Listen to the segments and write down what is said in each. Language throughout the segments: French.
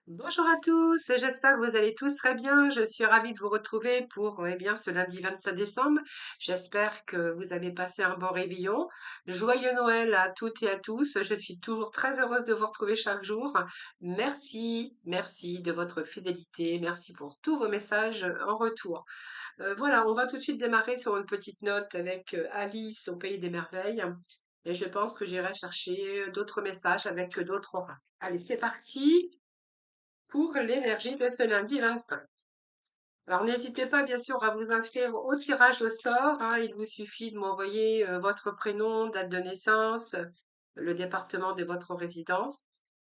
Bonjour à tous, j'espère que vous allez tous très bien. Je suis ravie de vous retrouver pour ce lundi 25 décembre. J'espère que vous avez passé un bon réveillon. Joyeux Noël à toutes et à tous. Je suis toujours très heureuse de vous retrouver chaque jour. Merci, merci de votre fidélité. Merci pour tous vos messages en retour. Voilà, on va tout de suite démarrer sur une petite note avec Alice au Pays des Merveilles. Et je pense que j'irai chercher d'autres messages avec d'autres oracles. Allez, c'est parti pour l'énergie de ce lundi 25. Alors n'hésitez pas bien sûr à vous inscrire au tirage au sort, hein. Il vous suffit de m'envoyer votre prénom, date de naissance, le département de votre résidence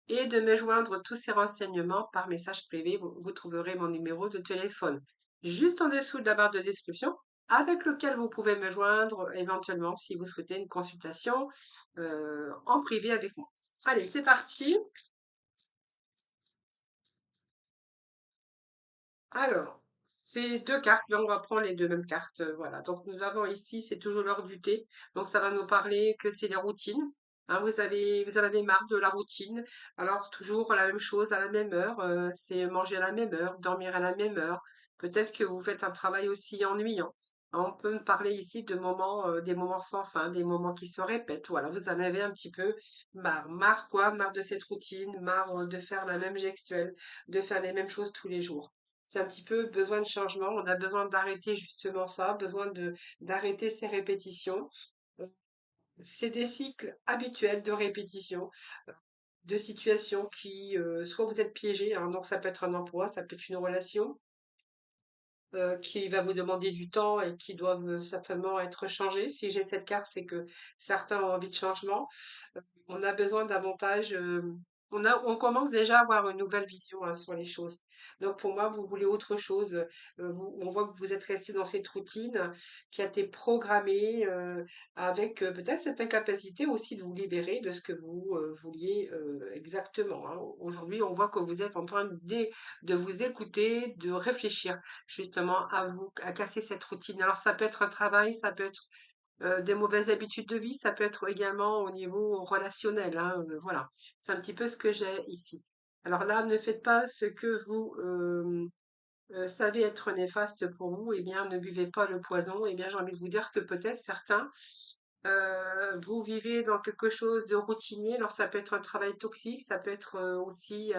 et de me joindre tous ces renseignements par message privé. Vous trouverez mon numéro de téléphone juste en dessous de la barre de description avec lequel vous pouvez me joindre éventuellement si vous souhaitez une consultation en privé avec moi. Allez, c'est parti. Alors, c'est deux cartes, là on va prendre les deux mêmes cartes, voilà. Donc nous avons ici, c'est toujours l'heure du thé, donc ça va nous parler que c'est les routines. Hein, vous en avez marre de la routine, alors toujours la même chose à la même heure, c'est manger à la même heure, dormir à la même heure. Peut-être que vous faites un travail aussi ennuyant. Hein, on peut me parler ici de moments, des moments sans fin, des moments qui se répètent. Voilà, vous en avez un petit peu marre. Marre quoi? Marre de cette routine, marre de faire la même gestuelle, de faire les mêmes choses tous les jours. C'est un petit peu besoin de changement. On a besoin d'arrêter justement ça, besoin de d'arrêter ces répétitions. Euh, C'est des cycles habituels de répétition, de situations qui, soit vous êtes piégé, hein, donc ça peut être un emploi, ça peut être une relation qui va vous demander du temps et qui doivent certainement être changées. Si j'ai cette carte, c'est que certains ont envie de changement. On a besoin davantage. On commence déjà à avoir une nouvelle vision hein, sur les choses. Donc pour moi, vous voulez autre chose. On voit que vous êtes resté dans cette routine qui a été programmée avec peut-être cette incapacité aussi de vous libérer de ce que vous vouliez exactement. Hein. Aujourd'hui, on voit que vous êtes en train de vous écouter, de réfléchir justement à vous, à casser cette routine. Alors ça peut être un travail, ça peut être des mauvaises habitudes de vie, ça peut être également au niveau relationnel, hein, voilà. C'est un petit peu ce que j'ai ici. Alors là, ne faites pas ce que vous savez être néfaste pour vous, eh bien, ne buvez pas le poison. Eh bien, j'ai envie de vous dire que peut-être certains, vous vivez dans quelque chose de routinier. Alors, ça peut être un travail toxique, ça peut être aussi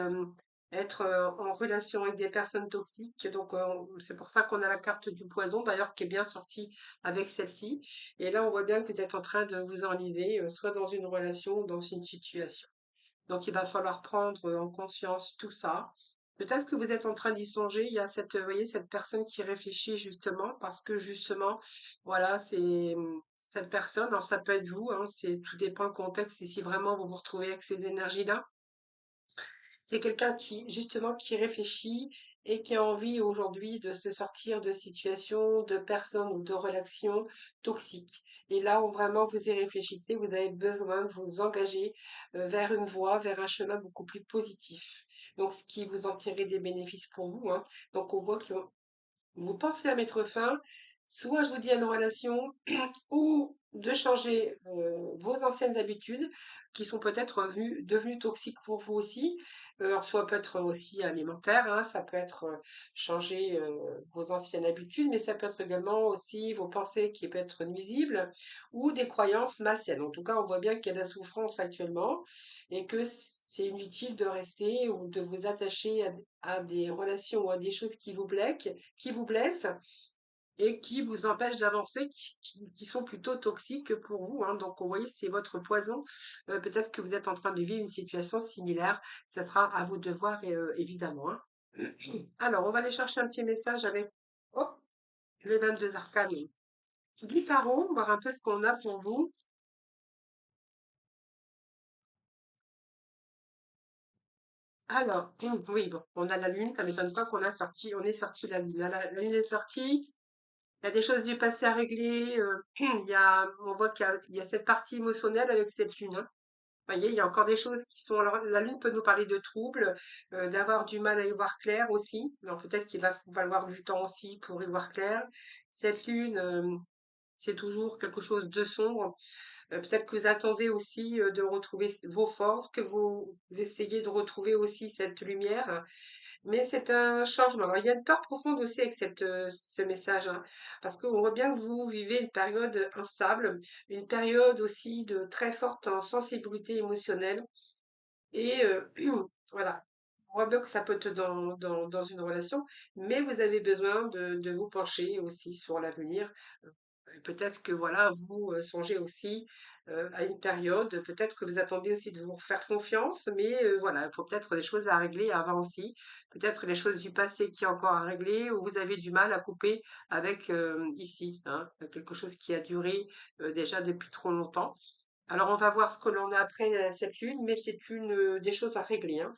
être en relation avec des personnes toxiques. Donc, c'est pour ça qu'on a la carte du poison, d'ailleurs, qui est bien sortie avec celle-ci. Et là, on voit bien que vous êtes en train de vous enliser, soit dans une relation ou dans une situation. Donc, il va falloir prendre en conscience tout ça. Peut-être que vous êtes en train d'y songer. Il y a cette, vous voyez, cette personne qui réfléchit justement parce que justement, voilà, c'est cette personne. Alors, ça peut être vous, hein, c'est tout dépend le contexte. Et si vraiment vous vous retrouvez avec ces énergies-là, c'est quelqu'un qui, justement, qui réfléchit et qui a envie aujourd'hui de se sortir de situations, de personnes ou de relations toxiques. Et là où vraiment vous y réfléchissez, vous avez besoin de vous engager vers une voie, vers un chemin beaucoup plus positif. Donc, ce qui vous en tirer des bénéfices pour vous, hein. Donc, on voit que vous pensez à mettre fin, soit je vous dis à une relation, ou de changer vos anciennes habitudes qui sont peut-être devenues toxiques pour vous aussi. Alors, soit peut être aussi alimentaire, hein, ça peut être changer vos anciennes habitudes, mais ça peut être également aussi vos pensées qui peuvent être nuisibles ou des croyances malsaines. En tout cas, on voit bien qu'il y a de la souffrance actuellement et que c'est inutile de rester ou de vous attacher à des relations ou à des choses qui vous blessent et qui vous empêchent d'avancer, qui sont plutôt toxiques pour vous. Hein. Donc, vous voyez, c'est votre poison. Peut-être que vous êtes en train de vivre une situation similaire. Ça sera à vous de voir, évidemment. Hein. Alors, on va aller chercher un petit message avec oh, les 22 arcanes du tarot, voir un peu ce qu'on a pour vous. Alors, oui, bon, on a la lune, ça m'étonne pas qu'on a sorti, on est sorti la lune. La lune est sortie. Il y a des choses du passé à régler. On voit qu'il y a cette partie émotionnelle avec cette lune. Hein. Vous voyez, il y a encore des choses qui sont. Alors, la lune peut nous parler de troubles, d'avoir du mal à y voir clair aussi. Alors, peut-être qu'il va falloir du temps aussi pour y voir clair. Cette lune, c'est toujours quelque chose de sombre. Peut-être que vous attendez aussi de retrouver vos forces, que vous essayez de retrouver aussi cette lumière. Mais c'est un changement. Alors, il y a une peur profonde aussi avec ce message, hein, parce qu'on voit bien que vous vivez une période instable, une période aussi de très forte en sensibilité émotionnelle. Et voilà, on voit bien que ça peut être dans une relation, mais vous avez besoin de vous pencher aussi sur l'avenir. Peut-être que voilà, vous songez aussi à une période, peut-être que vous attendez aussi de vous faire confiance, mais voilà, il faut peut-être des choses à régler avant aussi. Peut-être les choses du passé qui est encore à régler, ou vous avez du mal à couper avec ici, hein, quelque chose qui a duré déjà depuis trop longtemps. Alors on va voir ce que l'on a après cette lune, mais c'est une des choses à régler, hein.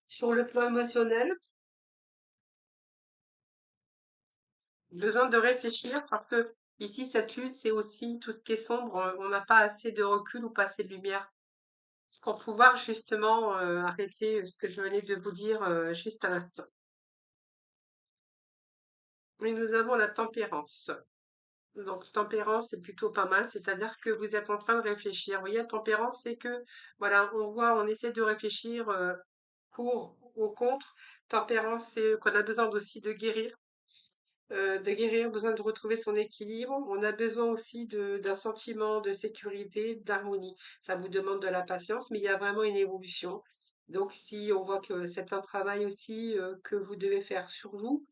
Sur le plan émotionnel, besoin de réfléchir parce que ici, cette lune, c'est aussi tout ce qui est sombre. On n'a pas assez de recul ou pas assez de lumière pour pouvoir justement arrêter ce que je venais de vous dire juste à l'instant. Mais nous avons la tempérance. Donc, tempérance, c'est plutôt pas mal, c'est-à-dire que vous êtes en train de réfléchir. Vous voyez, la tempérance, c'est que, voilà, on voit, on essaie de réfléchir pour ou contre. Tempérance, c'est qu'on a besoin aussi de guérir, besoin de retrouver son équilibre. On a besoin aussi d'un sentiment de sécurité, d'harmonie. Ça vous demande de la patience, mais il y a vraiment une évolution. Donc, si on voit que c'est un travail aussi que vous devez faire sur vous,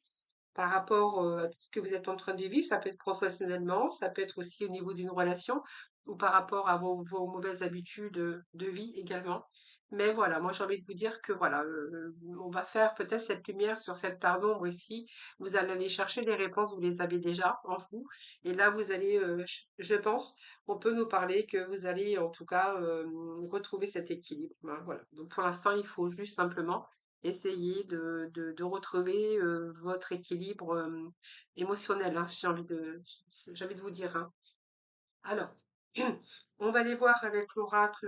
par rapport à tout ce que vous êtes en train de vivre, ça peut être professionnellement, ça peut être aussi au niveau d'une relation ou par rapport à vos mauvaises habitudes de vie également. Mais voilà, moi j'ai envie de vous dire que voilà, on va faire peut-être cette lumière sur cette part d'ombre ici. Vous allez aller chercher les réponses, vous les avez déjà en vous. Et là, vous allez, je pense, on peut nous parler que vous allez en tout cas retrouver cet équilibre, hein, voilà. Donc pour l'instant, il faut juste simplement essayer de retrouver votre équilibre émotionnel, hein, j'ai envie de vous dire, hein. Alors, on va aller voir avec l'oracle,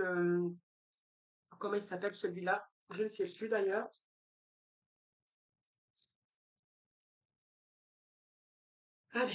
comment il s'appelle celui-là? Je ne sais plus d'ailleurs. Allez,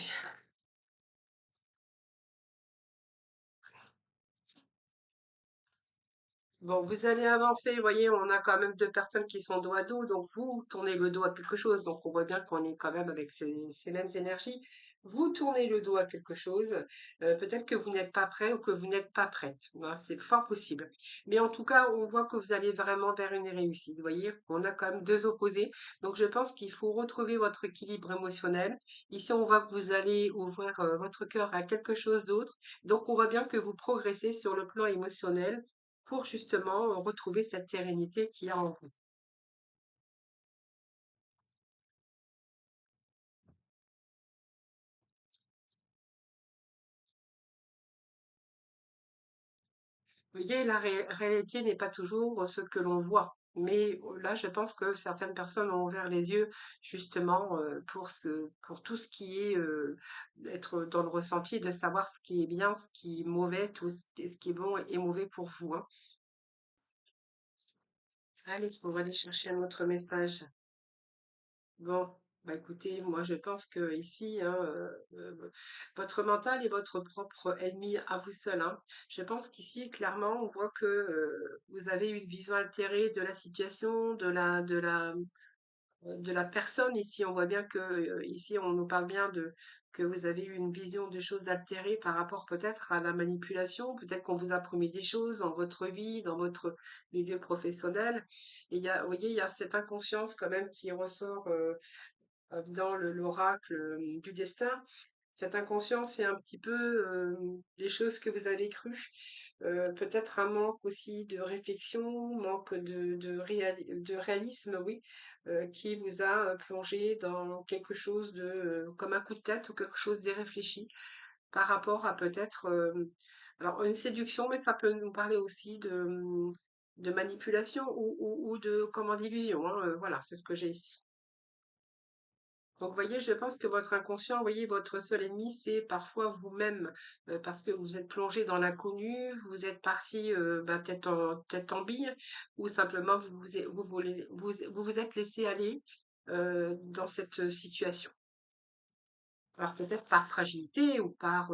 bon, vous allez avancer, vous voyez, on a quand même deux personnes qui sont dos à dos, donc vous tournez le dos à quelque chose, donc on voit bien qu'on est quand même avec ces mêmes énergies. Vous tournez le dos à quelque chose, peut-être que vous n'êtes pas prêt ou que vous n'êtes pas prête, hein, c'est fort possible. Mais en tout cas, on voit que vous allez vraiment vers une réussite, vous voyez, on a quand même deux opposés, donc je pense qu'il faut retrouver votre équilibre émotionnel. Ici, on voit que vous allez ouvrir votre cœur à quelque chose d'autre, donc on voit bien que vous progressez sur le plan émotionnel pour justement retrouver cette sérénité qu'il y a en vous. Vous voyez, la réalité n'est pas toujours ce que l'on voit. Mais là, je pense que certaines personnes ont ouvert les yeux justement pour tout ce qui est être dans le ressenti, de savoir ce qui est bien, ce qui est mauvais, ce qui est bon et mauvais pour vous, hein. Allez, on va aller chercher un autre message. Bon, bah écoutez, moi je pense que ici, hein, votre mental est votre propre ennemi à vous seul, hein. Je pense qu'ici, clairement, on voit que vous avez une vision altérée de la situation, de la personne. Ici, on voit bien que ici, on nous parle bien de que vous avez eu une vision de choses altérées par rapport peut-être à la manipulation, peut-être qu'on vous a promis des choses dans votre vie, dans votre milieu professionnel. Et vous voyez, il y a cette inconscience quand même qui ressort. Dans l'oracle du destin, cette inconscience, c'est un petit peu les choses que vous avez crues. Peut-être un manque aussi de réflexion, manque de réalisme, oui, qui vous a plongé dans quelque chose de comme un coup de tête ou quelque chose d'irréfléchi par rapport à peut-être alors une séduction, mais ça peut nous parler aussi de manipulation ou de comment d'illusion, hein, voilà, c'est ce que j'ai ici. Donc, vous voyez, je pense que votre inconscient, vous voyez, votre seul ennemi, c'est parfois vous-même, parce que vous êtes plongé dans l'inconnu, vous êtes parti bah, tête en bille, ou simplement vous vous êtes laissé aller dans cette situation. Alors peut-être par fragilité ou par,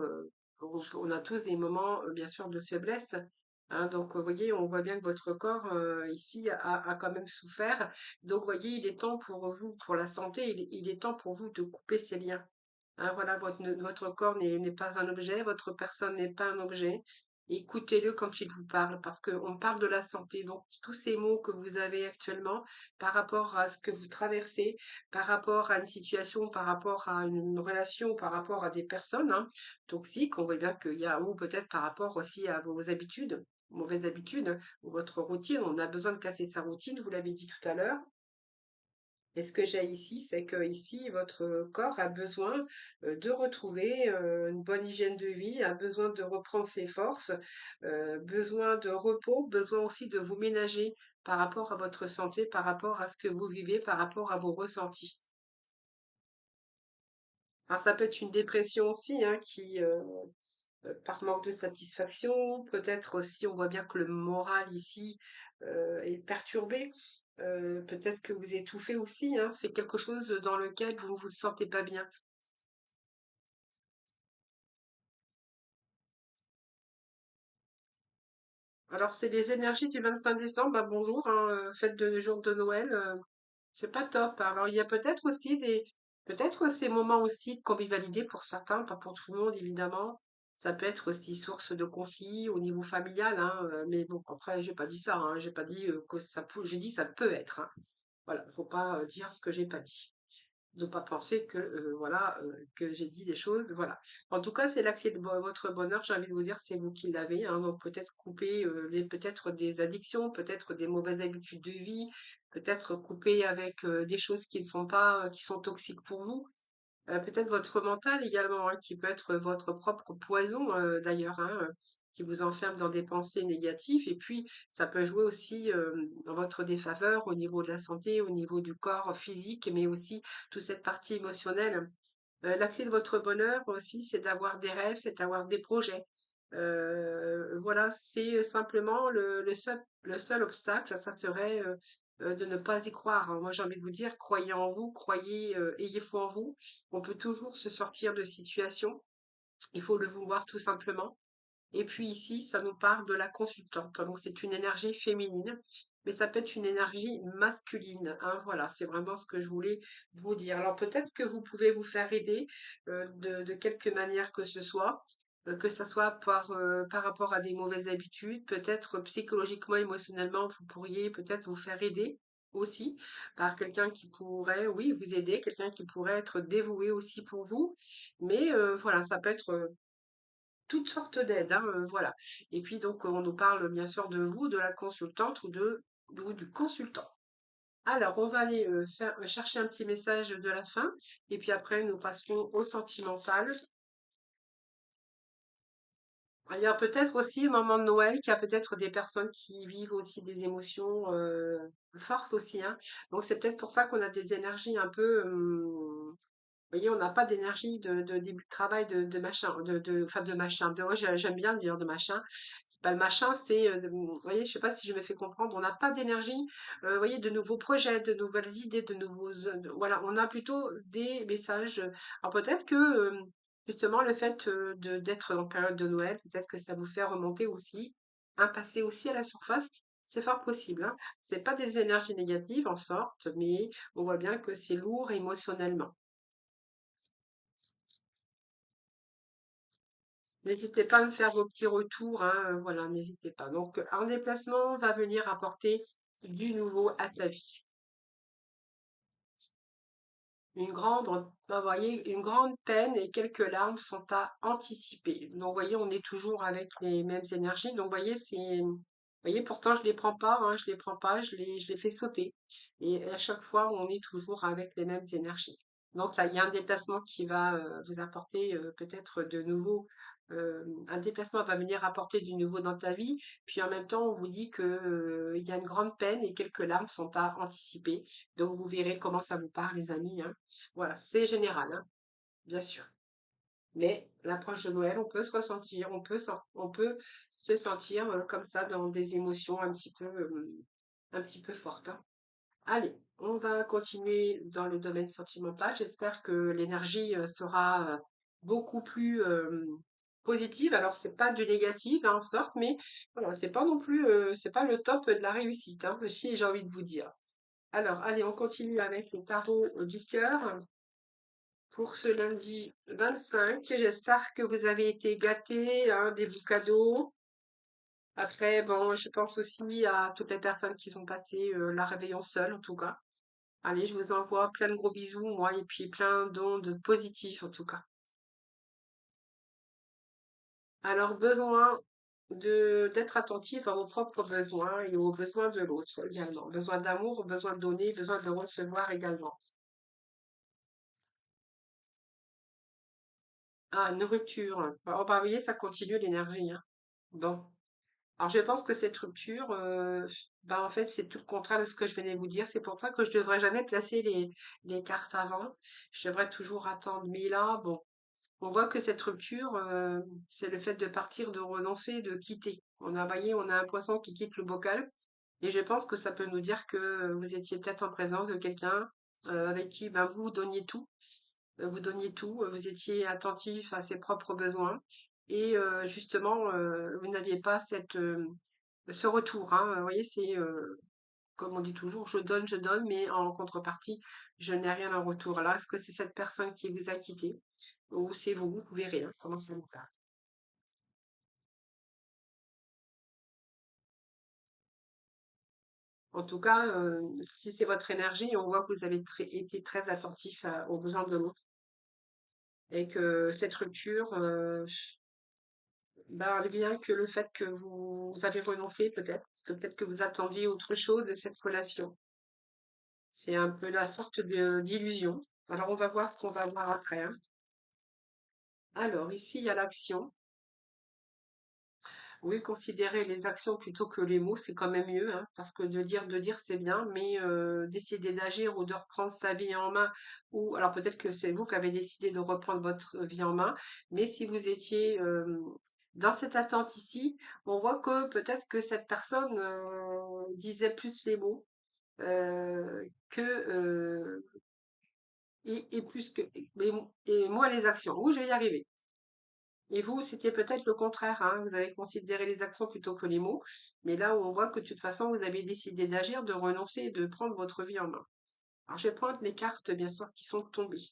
on a tous des moments, bien sûr, de faiblesse, hein. Donc, vous voyez, on voit bien que votre corps, ici, a quand même souffert. Donc, vous voyez, il est temps pour vous, pour la santé, il est temps pour vous de couper ces liens. Hein, voilà, votre corps n'est pas un objet, votre personne n'est pas un objet. Écoutez-le quand il vous parle, parce qu'on parle de la santé. Donc, tous ces mots que vous avez actuellement par rapport à ce que vous traversez, par rapport à une situation, par rapport à une relation, par rapport à des personnes, hein, toxiques, on voit bien qu'il y a, ou peut-être par rapport aussi à vos habitudes, mauvaises habitudes, ou votre routine. On a besoin de casser sa routine, vous l'avez dit tout à l'heure. Et ce que j'ai ici, c'est que ici, votre corps a besoin de retrouver une bonne hygiène de vie, a besoin de reprendre ses forces, besoin de repos, besoin aussi de vous ménager par rapport à votre santé, par rapport à ce que vous vivez, par rapport à vos ressentis. Alors, ça peut être une dépression aussi, hein, par manque de satisfaction, peut-être aussi, on voit bien que le moral ici est perturbé. Peut-être que vous étouffez aussi, hein, c'est quelque chose dans lequel vous ne vous sentez pas bien. Alors, c'est les énergies du 25 décembre, bah, bonjour, hein, fête de jour de Noël, c'est pas top. Alors, il y a peut-être ces moments aussi de convivialité pour certains, pas pour tout le monde évidemment. Ça peut être aussi source de conflit au niveau familial, hein, mais bon, après, j'ai pas dit ça, hein, j'ai pas dit que ça peut, j'ai dit ça peut être, hein. Voilà, faut pas dire ce que j'ai pas dit. De pas penser que voilà que j'ai dit des choses, voilà. En tout cas, c'est la clé de votre bonheur. J'ai envie de vous dire, c'est vous qui l'avez, hein. Donc peut-être couper peut-être des addictions, peut-être des mauvaises habitudes de vie, peut-être couper avec des choses qui ne sont pas qui sont toxiques pour vous. Peut-être votre mental également, hein, qui peut être votre propre poison d'ailleurs, hein, qui vous enferme dans des pensées négatives. Et puis, ça peut jouer aussi en votre défaveur au niveau de la santé, au niveau du corps physique, mais aussi toute cette partie émotionnelle. La clé de votre bonheur aussi, c'est d'avoir des rêves, c'est d'avoir des projets. Voilà, c'est simplement le seul obstacle, ça serait de ne pas y croire, hein. Moi, j'ai envie de vous dire, croyez en vous, croyez, ayez foi en vous. On peut toujours se sortir de situations. Il faut le vouloir tout simplement. Et puis ici, ça nous parle de la consultante. Donc c'est une énergie féminine, mais ça peut être une énergie masculine, hein. Voilà, c'est vraiment ce que je voulais vous dire. Alors peut-être que vous pouvez vous faire aider de quelque manière que ce soit par rapport à des mauvaises habitudes, peut-être psychologiquement, émotionnellement, vous pourriez peut-être vous faire aider aussi par quelqu'un qui pourrait, oui, vous aider, quelqu'un qui pourrait être dévoué aussi pour vous. Mais voilà, ça peut être toutes sortes d'aides, hein, voilà. Et puis donc, on nous parle bien sûr de vous, de la consultante ou du consultant. Alors, on va aller chercher un petit message de la fin, et puis après, nous passerons au sentimental. Il y a peut-être aussi au moment de Noël qu'il y a peut-être des personnes qui vivent aussi des émotions fortes aussi, hein. Donc, c'est peut-être pour ça qu'on a des énergies un peu vous voyez, on n'a pas d'énergie de début de travail, de machin, enfin de machin. Ouais, j'aime bien dire de machin. C'est pas le machin, c'est, vous voyez, je sais pas si je me fais comprendre. On n'a pas d'énergie, vous voyez, de nouveaux projets, de nouvelles idées, voilà, on a plutôt des messages. Alors peut-être que justement le fait d'être en période de Noël, peut-être que ça vous fait remonter aussi un passé aussi à la surface. C'est fort possible, hein. C'est pas des énergies négatives en sorte, mais on voit bien que c'est lourd émotionnellement. N'hésitez pas à me faire vos petits retours, hein, voilà, n'hésitez pas. Donc, un déplacement va venir apporter du nouveau à ta vie. Vous voyez, une grande peine et quelques larmes sont à anticiper. Donc, vous voyez, on est toujours avec les mêmes énergies. Donc, vous voyez, vous voyez, pourtant, je les prends pas, hein, je les prends pas, je les fais sauter. Et à chaque fois, on est toujours avec les mêmes énergies. Donc, là, il y a un déplacement qui va vous apporter peut-être de nouveau. Un déplacement va venir apporter du nouveau dans ta vie. Puis en même temps, on vous dit que, il y a une grande peine et quelques larmes sont à anticiper. Donc, vous verrez comment ça vous part, les amis, hein. Voilà, c'est général, hein, bien sûr. Mais l'approche de Noël, on peut se ressentir, on peut se sentir comme ça dans des émotions un petit peu fortes, hein. Allez, on va continuer dans le domaine sentimental. J'espère que l'énergie sera beaucoup plus positive. Alors, c'est pas du négatif hein, en sorte, mais voilà, c'est pas non plus, c'est pas le top de la réussite, hein, si j'ai envie de vous dire. Alors, allez, on continue avec le tarot du cœur pour ce lundi 25. J'espère que vous avez été gâtés, hein, des beaux cadeaux. Après, bon, je pense aussi à toutes les personnes qui vont passer la réveillon seule, en tout cas. Allez, je vous envoie plein de gros bisous, moi, et puis plein d'ondes positives, en tout cas. Alors, besoin d'être attentif à vos propres besoins et aux besoins de l'autre également. Besoin d'amour, besoin de donner, besoin de recevoir également. Ah, nourriture. Oh, bah, vous voyez, ça continue l'énergie, hein. Bon. Alors, je pense que cette rupture, bah, en fait, c'est tout le contraire de ce que je venais de vous dire. C'est pour ça que je devrais jamais placer les cartes avant. Je devrais toujours attendre. Mais là, bon. On voit que cette rupture, c'est le fait de partir, de renoncer, de quitter. Vous voyez, on a un poisson qui quitte le bocal et je pense que ça peut nous dire que vous étiez peut-être en présence de quelqu'un, avec qui, ben, vous donniez tout, vous étiez attentif à ses propres besoins et justement, vous n'aviez pas ce retour, hein. Vous voyez, c'est, comme on dit toujours: je donne, mais en contrepartie, je n'ai rien en retour». Là, est-ce que c'est cette personne qui vous a quitté? Ou c'est vous, vous verrez hein, comment ça vous parle. En tout cas, si c'est votre énergie, on voit que vous avez été très attentif aux besoins de l'autre et que cette rupture, ben, vient que le fait que vous avez renoncé peut-être, parce que peut-être que vous attendiez autre chose de cette relation. C'est un peu la sorte d'illusion. Alors on va voir ce qu'on va voir après, hein. Alors ici, il y a l'action. Oui, considérer les actions plutôt que les mots, c'est quand même mieux, hein, parce que de dire c'est bien, mais décider d'agir ou de reprendre sa vie en main, ou alors peut-être que c'est vous qui avez décidé de reprendre votre vie en main, mais si vous étiez dans cette attente ici, on voit que peut-être que cette personne disait plus les mots que et plus que et moins les actions. Oui, je vais y arriver. Et vous, c'était peut-être le contraire, hein. Vous avez considéré les actions plutôt que les mots. Mais là où on voit que de toute façon, vous avez décidé d'agir, de renoncer et de prendre votre vie en main. Alors, je vais prendre les cartes, bien sûr, qui sont tombées.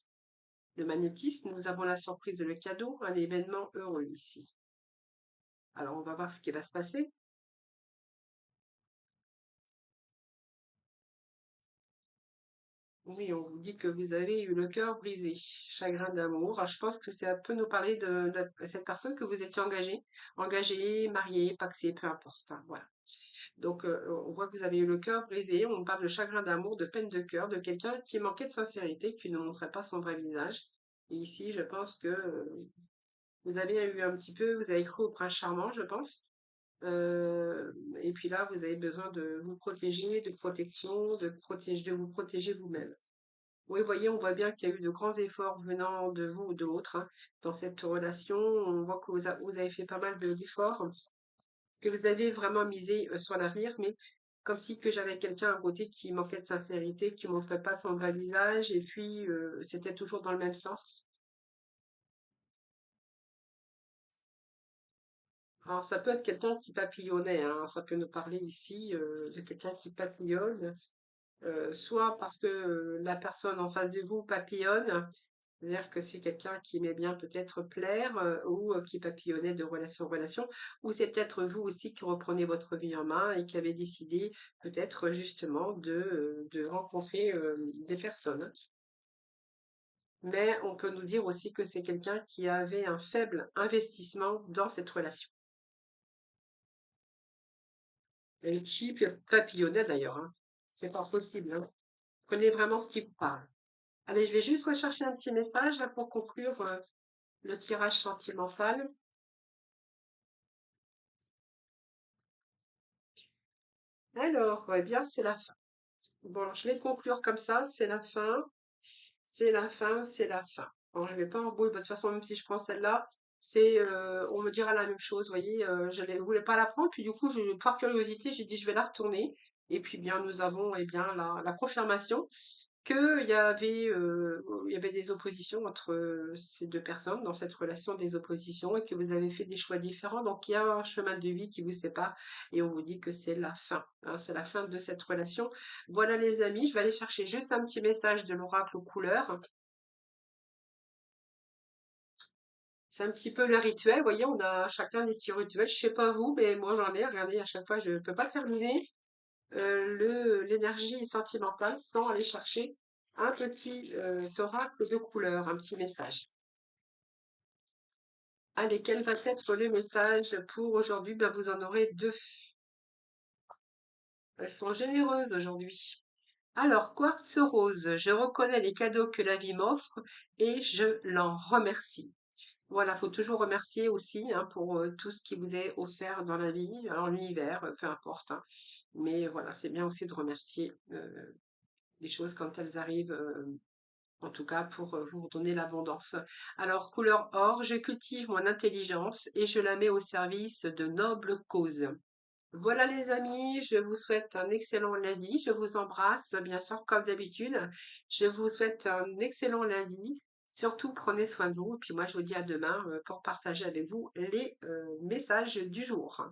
Le magnétisme, nous avons la surprise et le cadeau, un événement heureux ici. Alors, on va voir ce qui va se passer. Oui, on vous dit que vous avez eu le cœur brisé, chagrin d'amour. Alors, je pense que ça peut nous parler de cette personne que vous étiez engagé, marié, paxé, peu importe, hein, voilà. Donc, on voit que vous avez eu le cœur brisé. On parle de chagrin d'amour, de peine de cœur, de quelqu'un qui manquait de sincérité, qui ne montrait pas son vrai visage. Et ici, je pense que vous avez eu un petit peu, vous avez cru au prince charmant, je pense. Et puis là, vous avez besoin de vous protéger, de protection, de vous protéger vous-même. Oui, vous voyez, on voit bien qu'il y a eu de grands efforts venant de vous ou d'autres hein, dans cette relation. On voit que vous avez fait pas mal d'efforts que vous avez vraiment misé sur l'avenir, mais comme si que j'avais quelqu'un à côté qui manquait de sincérité, qui ne montrait pas son vrai visage, et puis c'était toujours dans le même sens. Alors ça peut être quelqu'un qui papillonnait, hein, ça peut nous parler ici de quelqu'un qui papillonne, soit parce que la personne en face de vous papillonne, c'est-à-dire que c'est quelqu'un qui aimait bien peut-être plaire ou qui papillonnait de relation en relation, ou c'est peut-être vous aussi qui reprenez votre vie en main et qui avez décidé peut-être justement de rencontrer des personnes. Mais on peut nous dire aussi que c'est quelqu'un qui avait un faible investissement dans cette relation. Et qui papillonnait d'ailleurs, hein. C'est pas possible, hein. Prenez vraiment ce qui vous parle. Allez, je vais juste rechercher un petit message là, pour conclure le tirage sentimental. Alors, eh bien, c'est la fin. Bon, alors, je vais conclure comme ça, c'est la fin, c'est la fin, c'est la fin. Bon, je vais pas embrouiller, de toute façon, même si je prends celle-là, on me dira la même chose, vous voyez, je ne voulais pas la prendre, puis du coup, par curiosité, j'ai dit, je vais la retourner, Et puis bien, nous avons bien la confirmation il y avait des oppositions entre ces deux personnes dans cette relation, des oppositions, et que vous avez fait des choix différents. Donc il y a un chemin de vie qui vous sépare et on vous dit que c'est la fin, hein, c'est la fin de cette relation. Voilà les amis, je vais aller chercher juste un petit message de l'oracle aux couleurs. C'est un petit peu le rituel, vous voyez, on a chacun des petits rituels. Je sais pas vous, mais moi j'en ai. Regardez, à chaque fois, je ne peux pas terminer l'énergie sentimentale sans aller chercher un petit oracle de couleur, un petit message. Allez, quel va être le message pour aujourd'hui? Ben, vous en aurez deux. Elles sont généreuses aujourd'hui. Alors, quartz rose, je reconnais les cadeaux que la vie m'offre et je l'en remercie. Voilà, faut toujours remercier aussi hein, pour tout ce qui vous est offert dans la vie, alors l'univers, peu importe, hein. Mais voilà, c'est bien aussi de remercier les choses quand elles arrivent, en tout cas pour vous donner l'abondance. Alors, couleur or, je cultive mon intelligence et je la mets au service de nobles causes. Voilà les amis, je vous souhaite un excellent lundi. Je vous embrasse, bien sûr, comme d'habitude. Je vous souhaite un excellent lundi. Surtout, prenez soin de vous. Et puis moi, je vous dis à demain pour partager avec vous les messages du jour.